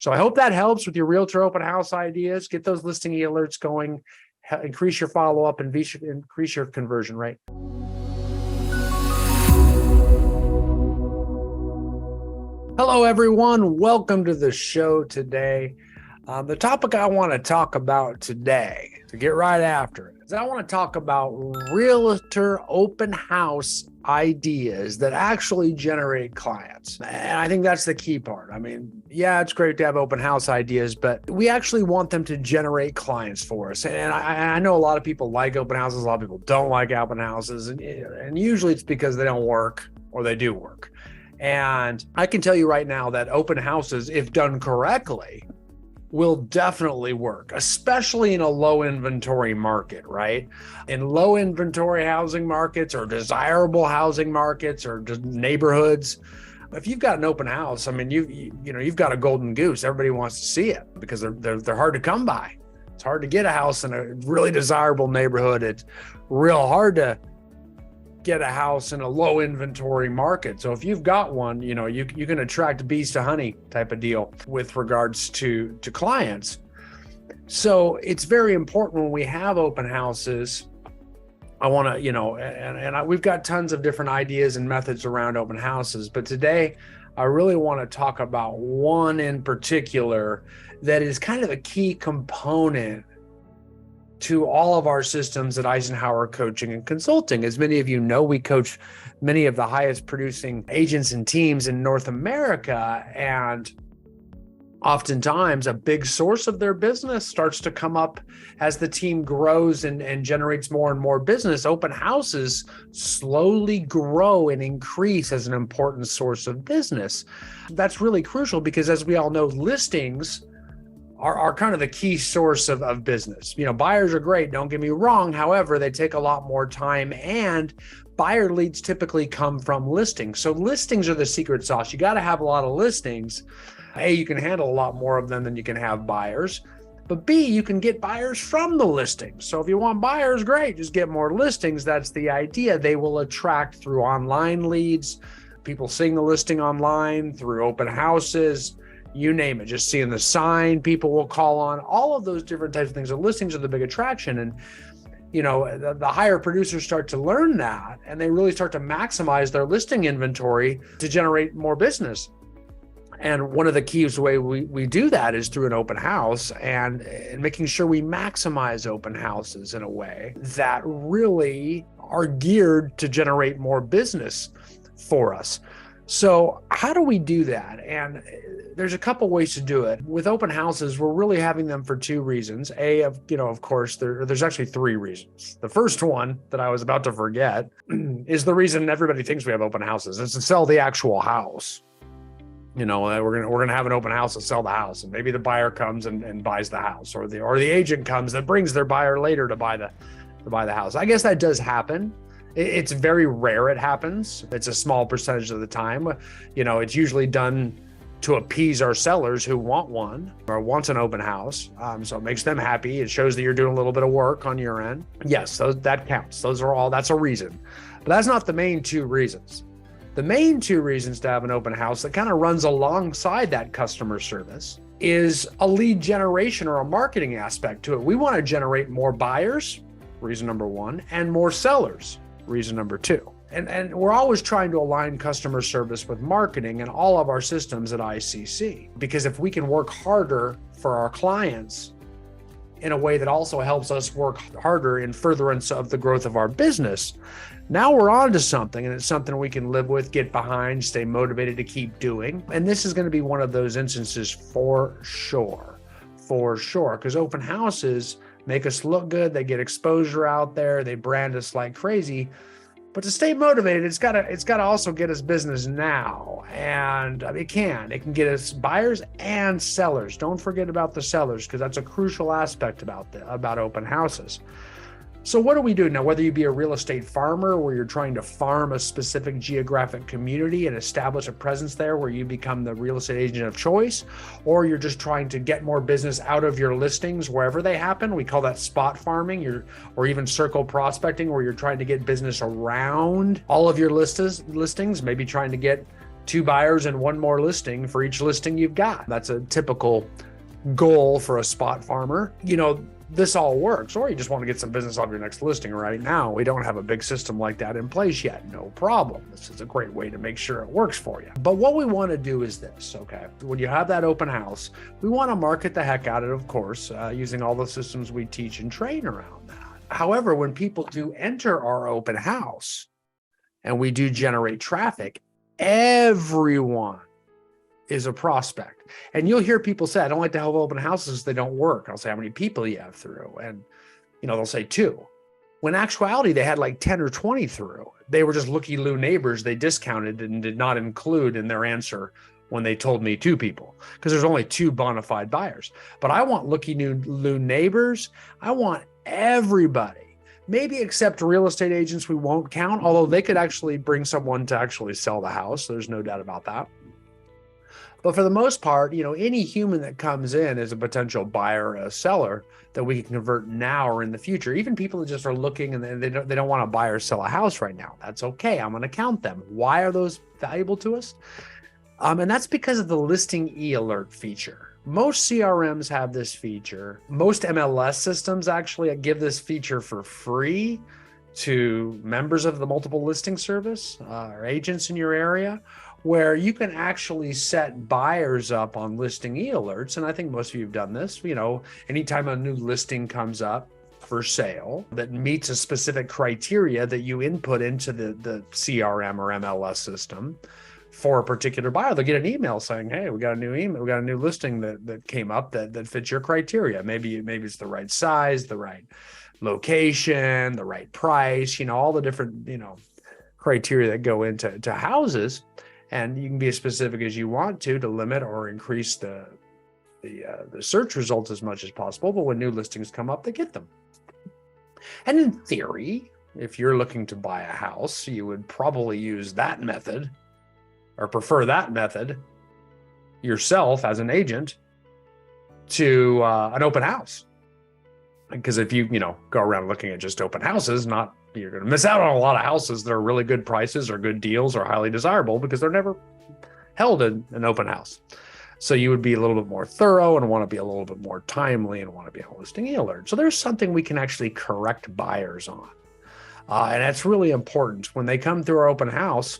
So I hope that helps with your Realtor open house ideas. Get those listing alerts going, increase your follow-up, and increase your conversion rate. Hello, everyone. Welcome to the show today. The topic I want to talk about today, to get right after it, is I want to talk about Realtor open house ideas that actually generate clients. And I think that's the key part. I mean, yeah, it's great to have open house ideas, but we actually want them to generate clients for us. And I know a lot of people like open houses. A lot of people don't like open houses. And usually it's because they don't work or they do work. And I can tell you right now that open houses, if done correctly, will definitely work, especially in a low inventory market, right? In low inventory housing markets or desirable housing markets or just neighborhoods, if you've got an open house, I mean, you've got a golden goose. Everybody wants to see it because they're hard to come by. It's hard to get a house in a really desirable neighborhood. It's real hard to get a house in a low inventory market. So if you've got one, you can attract bees to honey type of deal with regards to clients. So it's very important when we have open houses. I want to, we've got tons of different ideas and methods around open houses, but today I really want to talk about one in particular that is kind of a key component to all of our systems at Icenhower Coaching and Consulting. As many of you know, we coach many of the highest producing agents and teams in North America. And oftentimes a big source of their business starts to come up as the team grows and generates more and more business. Open houses slowly grow and increase as an important source of business. That's really crucial because, as we all know, listings are kind of the key source of business. Buyers are great, don't get me wrong. However, they take a lot more time, and buyer leads typically come from listings. So listings are the secret sauce. You got to have a lot of listings. A, you can handle a lot more of them than you can have buyers. But B, you can get buyers from the listings. So if you want buyers, great, just get more listings. That's the idea. They will attract through online leads, people seeing the listing online, through open houses, you name it, just seeing the sign, people will call on, all of those different types of things. The listings are the big attraction. And, the higher producers start to learn that, and they really start to maximize their listing inventory to generate more business. And one of the keys way we do that is through an open house and making sure we maximize open houses in a way that really are geared to generate more business for us. So how do we do that? And there's a couple ways to do it. With open houses, we're really having them for two reasons. Of course, there's actually three reasons. The first one that I was about to forget is the reason everybody thinks we have open houses is to sell the actual house. We're gonna have an open house to sell the house, and maybe the buyer comes and buys the house, or the agent comes that brings their buyer later to buy the house. I guess that does happen. It's very rare it happens. It's a small percentage of the time. It's usually done to appease our sellers who want one or wants an open house. So it makes them happy. It shows that you're doing a little bit of work on your end. Yes, that counts. That's a reason. But that's not the main two reasons. The main two reasons to have an open house that kind of runs alongside that customer service is a lead generation or a marketing aspect to it. We want to generate more buyers, reason number one, and more sellers, reason number two. And we're always trying to align customer service with marketing in all of our systems at ICC, because if we can work harder for our clients in a way that also helps us work harder in furtherance of the growth of our business, now we're on to something, and it's something we can live with, get behind, stay motivated to keep doing. And this is going to be one of those instances for sure, because open houses make us look good. They get exposure out there. They brand us like crazy. But to stay motivated, it's got to also get us business now. And it can get us buyers and sellers. Don't forget about the sellers, because that's a crucial aspect about open houses. So what do we do now? Whether you be a real estate farmer where you're trying to farm a specific geographic community and establish a presence there where you become the real estate agent of choice, or you're just trying to get more business out of your listings wherever they happen. We call that spot farming, or even circle prospecting, where you're trying to get business around all of your listings, maybe trying to get 2 buyers and 1 more listing for each listing you've got. That's a typical goal for a spot farmer. This all works, or you just want to get some business off your next listing right now. We don't have a big system like that in place yet. No problem. This is a great way to make sure it works for you. But what we want to do is this, okay? When you have that open house, we want to market the heck out of it, of course, using all the systems we teach and train around that. However, when people do enter our open house and we do generate traffic, everyone is a prospect. And you'll hear people say, I don't like to have open houses, they don't work. I'll say, how many people you have through? And, they'll say 2. When in actuality, they had like 10 or 20 through. They were just looky-loo neighbors they discounted and did not include in their answer when they told me 2 people, because there's only 2 bona fide buyers. But I want looky-loo neighbors. I want everybody. Maybe except real estate agents we won't count, although they could actually bring someone to actually sell the house. There's no doubt about that. But for the most part, any human that comes in is a potential buyer or a seller that we can convert now or in the future. Even people that just are looking and they don't want to buy or sell a house right now. That's okay. I'm going to count them. Why are those valuable to us? And that's because of the listing e-alert feature. Most CRMs have this feature. Most MLS systems actually give this feature for free to members of the multiple listing service or agents in your area, where you can actually set buyers up on listing e-alerts. And I think most of you have done this. Anytime a new listing comes up for sale that meets a specific criteria that you input into the CRM or MLS system for a particular buyer, they'll get an email saying, hey, we got a new listing that came up that fits your criteria. Maybe it's the right size, the right location, the right price, all the different, criteria that go into houses. And you can be as specific as you want to limit or increase the search results as much as possible. But when new listings come up, they get them. And in theory, if you're looking to buy a house, you would probably use that method or prefer that method yourself as an agent to an open house. Because if you, go around looking at just open houses, you're going to miss out on a lot of houses that are really good prices or good deals or highly desirable because they're never held in an open house. So you would be a little bit more thorough and want to be a little bit more timely and want to be on a listing e-alert. So there's something we can actually correct buyers on. And that's really important. When they come through our open house,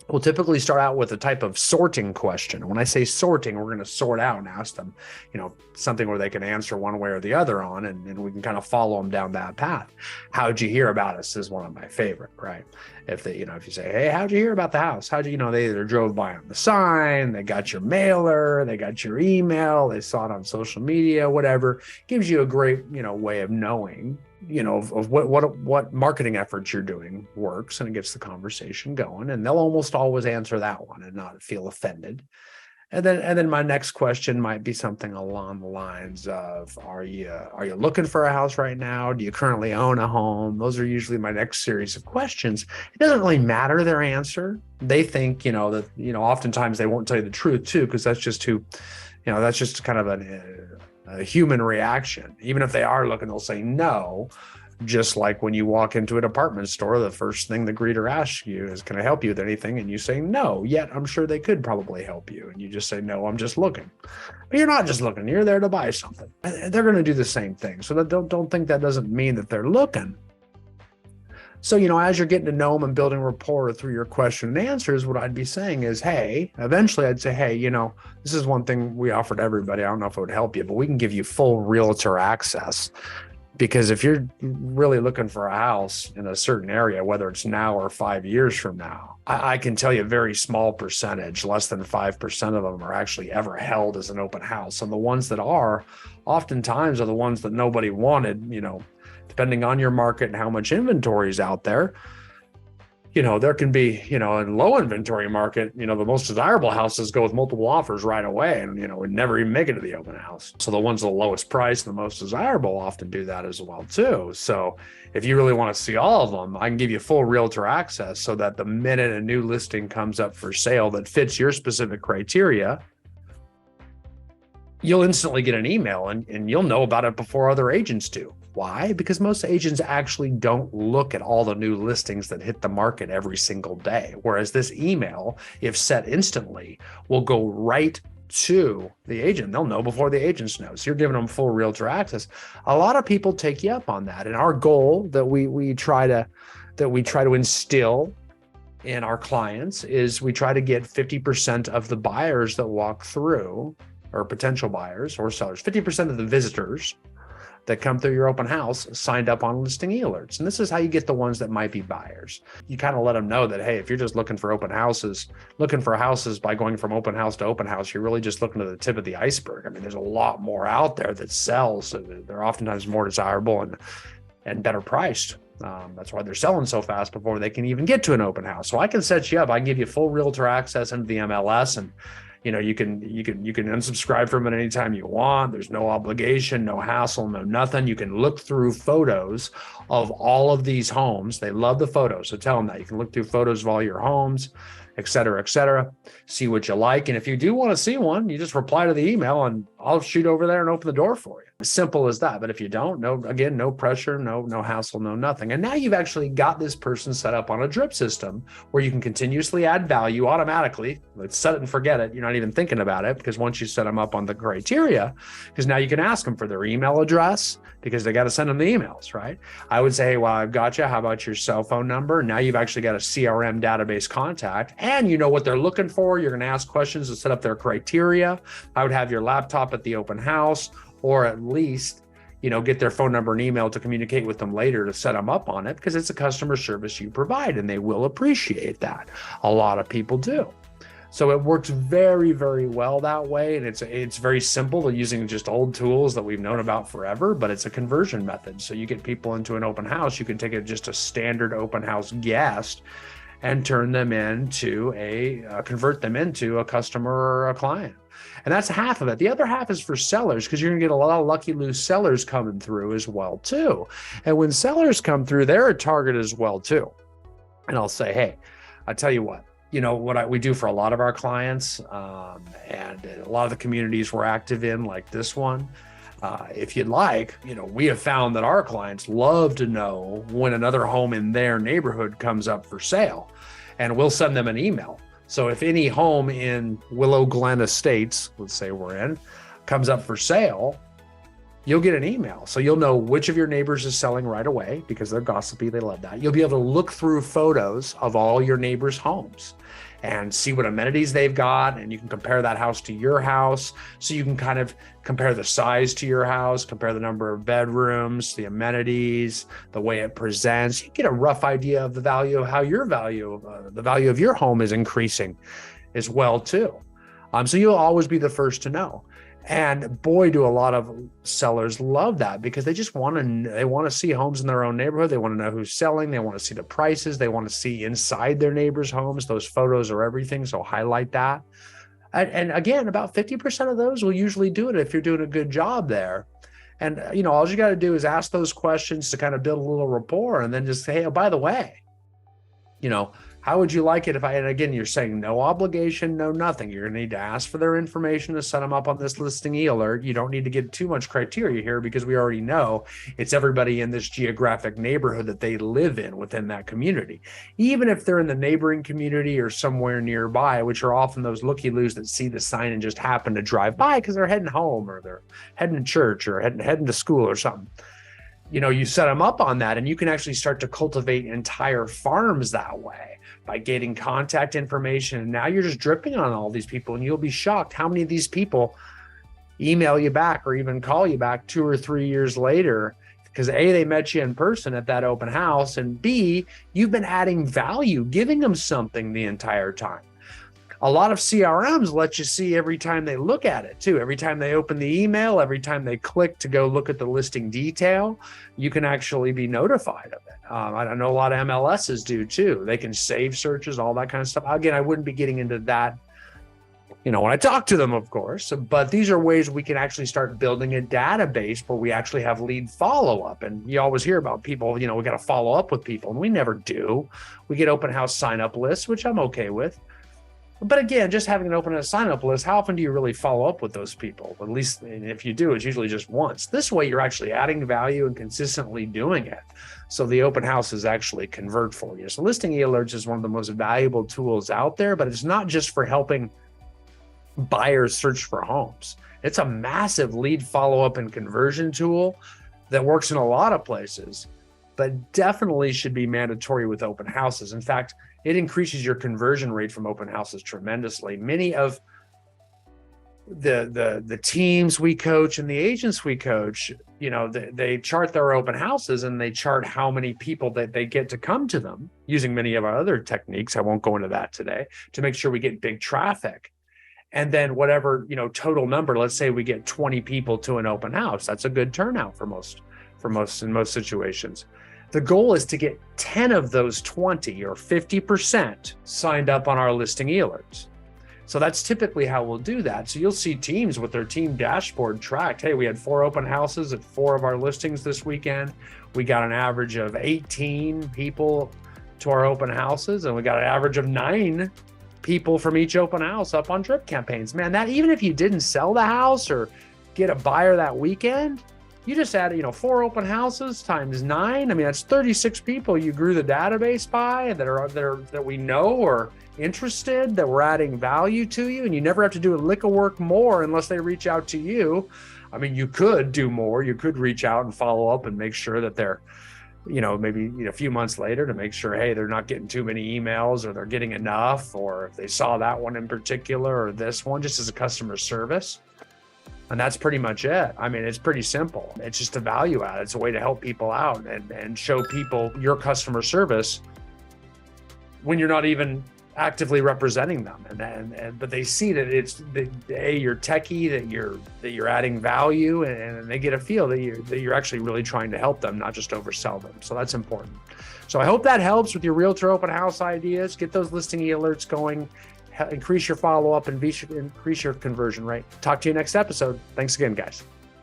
we'll typically start out with a type of sorting question. When I say sorting, we're going to sort out and ask them, something where they can answer one way or the other on, and we can kind of follow them down that path. How'd you hear about us is one of my favorite, right? If they, if you say, hey, how'd you hear about the house? How'd you, they either drove by on the sign, they got your mailer, they got your email, they saw it on social media, whatever. Gives you a great, way of knowing, of what marketing efforts you're doing works, and it gets the conversation going. And they'll almost always answer that one and not feel offended. And then my next question might be something along the lines of, are you looking for a house right now? Do you currently own a home? Those are usually my next series of questions. It doesn't really matter their answer. They think, that, oftentimes they won't tell you the truth too, because that's just that's just kind of a human reaction. Even if they are looking, they'll say no. Just like when you walk into a department store, the first thing the greeter asks you is, can I help you with anything? And you say no, yet I'm sure they could probably help you. And you just say, no, I'm just looking. But you're not just looking, you're there to buy something. And they're going to do the same thing. So don't think that doesn't mean that they're looking. So, as you're getting to know them and building rapport through your question and answers, what I'd be saying is, hey, eventually I'd say, hey, this is one thing we offer to everybody. I don't know if it would help you, but we can give you full realtor access. Because if you're really looking for a house in a certain area, whether it's now or 5 years from now, I can tell you a very small percentage, less than 5% of them are actually ever held as an open house. And the ones that are oftentimes are the ones that nobody wanted, depending on your market and how much inventory is out there. There can be, in low inventory market, the most desirable houses go with multiple offers right away and, would never even make it to the open house. So the ones at the lowest price, the most desirable often do that as well too. So if you really want to see all of them, I can give you full realtor access so that the minute a new listing comes up for sale that fits your specific criteria, you'll instantly get an email and you'll know about it before other agents do. Why? Because most agents actually don't look at all the new listings that hit the market every single day. Whereas this email, if set instantly, will go right to the agent. They'll know before the agents know. So you're giving them full realtor access. A lot of people take you up on that. And our goal that we try to instill in our clients is we try to get 50% of the buyers that walk through, or potential buyers or sellers, 50% of the visitors that come through your open house signed up on listing alerts. And this is how you get the ones that might be buyers. You kind of let them know that, hey, if you're just looking for open houses, looking for houses by going from open house to open house, you're really just looking to the tip of the iceberg. I mean, there's a lot more out there that sells. So they're oftentimes more desirable and better priced. That's why they're selling so fast before they can even get to an open house. So I can set you up. I can give you full realtor access into the MLS, and you can unsubscribe from it anytime you want. There's no obligation, no hassle, no nothing. You can look through photos of all of these homes. They love the photos, so tell them that. You can look through photos of all your homes, et cetera, see what you like. And if you do want to see one, you just reply to the email and I'll shoot over there and open the door for you. As simple as that. But if you don't, no pressure, no hassle, no nothing. And now you've actually got this person set up on a drip system where you can continuously add value automatically. Let's set it and forget it. You're not even thinking about it, because once you set them up on the criteria, because now you can ask them for their email address, because they got to send them the emails, right? I would say, hey, well, I've got you. How about your cell phone number? Now you've actually got a CRM database contact, and you know what they're looking for. You're going to ask questions to set up their criteria. I would have your laptop at the open house, or at least, get their phone number and email to communicate with them later to set them up on it, because it's a customer service you provide and they will appreciate that. A lot of people do. So it works very, very well that way. And it's very simple, using just old tools that we've known about forever, but it's a conversion method. So you get people into an open house, you can take just a standard open house guest and turn them into convert them into a customer or a client. And that's half of it. The other half is for sellers, because you're going to get a lot of lucky loose sellers coming through as well too. And when sellers come through, they're a target as well too. And I'll say, hey, I'll tell you what we do for a lot of our clients, and a lot of the communities we're active in, like this one. If you'd like, we have found that our clients love to know when another home in their neighborhood comes up for sale, and we'll send them an email. So if any home in Willow Glen Estates, let's say we're in, comes up for sale, you'll get an email. So you'll know which of your neighbors is selling right away, because they're gossipy. They love that. You'll be able to look through photos of all your neighbors' homes and see what amenities they've got. And you can compare that house to your house. So you can kind of compare the size to your house, compare the number of bedrooms, the amenities, the way it presents. You get a rough idea of the value of how the value of your home is increasing as well too. So you'll always be the first to know. And boy, do a lot of sellers love that, because they just want to see homes in their own neighborhood. They want to know who's selling. They want to see the prices. They want to see inside their neighbors' homes. Those photos are everything. So highlight that. And again, about 50% of those will usually do it if you're doing a good job there. And, all you got to do is ask those questions to kind of build a little rapport, and then just say, hey, oh, by the way, how would you like it if and again, you're saying no obligation, no nothing. You're going to need to ask for their information to set them up on this listing alert. You don't need to get too much criteria here, because we already know it's everybody in this geographic neighborhood that they live in within that community. Even if they're in the neighboring community or somewhere nearby, which are often those looky-loos that see the sign and just happen to drive by because they're heading home, or they're heading to church, or heading to school or something. You set them up on that, and you can actually start to cultivate entire farms that way by getting contact information. And now you're just dripping on all these people, and you'll be shocked how many of these people email you back or even call you back 2 or 3 years later, because A, they met you in person at that open house, and B, you've been adding value, giving them something the entire time. A lot of CRMs let you see every time they look at it too. Every time they open the email, every time they click to go look at the listing detail, you can actually be notified of it. I know a lot of MLSs do too. They can save searches, all that kind of stuff. Again, I wouldn't be getting into that, when I talk to them, of course, but these are ways we can actually start building a database where we actually have lead follow-up. And you always hear about people, we got to follow up with people, and we never do. We get open house sign-up lists, which I'm okay with. But again, just having an open sign-up list, how often do you really follow up with those people? At least, and if you do, it's usually just once. This way, you're actually adding value and consistently doing it. So the open houses actually convert for you. So listing alerts is one of the most valuable tools out there, but it's not just for helping buyers search for homes. It's a massive lead follow-up and conversion tool that works in a lot of places, but definitely should be mandatory with open houses. In fact, it increases your conversion rate from open houses tremendously. Many of the teams we coach and the agents we coach, they chart their open houses and they chart how many people that they get to come to them using many of our other techniques. I won't go into that today, to make sure we get big traffic. And then whatever, total number, let's say we get 20 people to an open house. That's a good turnout in most situations. The goal is to get 10 of those 20 or 50% signed up on our listing alerts. So that's typically how we'll do that. So you'll see teams with their team dashboard tracked. Hey, we had 4 open houses at 4 of our listings this weekend. We got an average of 18 people to our open houses, and we got an average of 9 people from each open house up on drip campaigns. Man, that even if you didn't sell the house or get a buyer that weekend, you just add, 4 open houses times 9. I mean, that's 36 people you grew the database by that we know are interested, that we're adding value to you, and you never have to do a lick of work more unless they reach out to you. I mean, you could do more. You could reach out and follow up and make sure that they're, maybe a few months later to make sure, hey, they're not getting too many emails or they're getting enough, or if they saw that one in particular or this one, just as a customer service. And that's pretty much it. I mean, it's pretty simple. It's just a value add. It's a way to help people out and show people your customer service when you're not even actively representing them. But they see that it's you're techie, that you're adding value, and they get a feel that you're actually really trying to help them, not just oversell them. So that's important. So I hope that helps with your realtor open house ideas. Get those listing alerts going. Increase your follow-up and increase your conversion rate. Talk to you next episode. Thanks again, guys.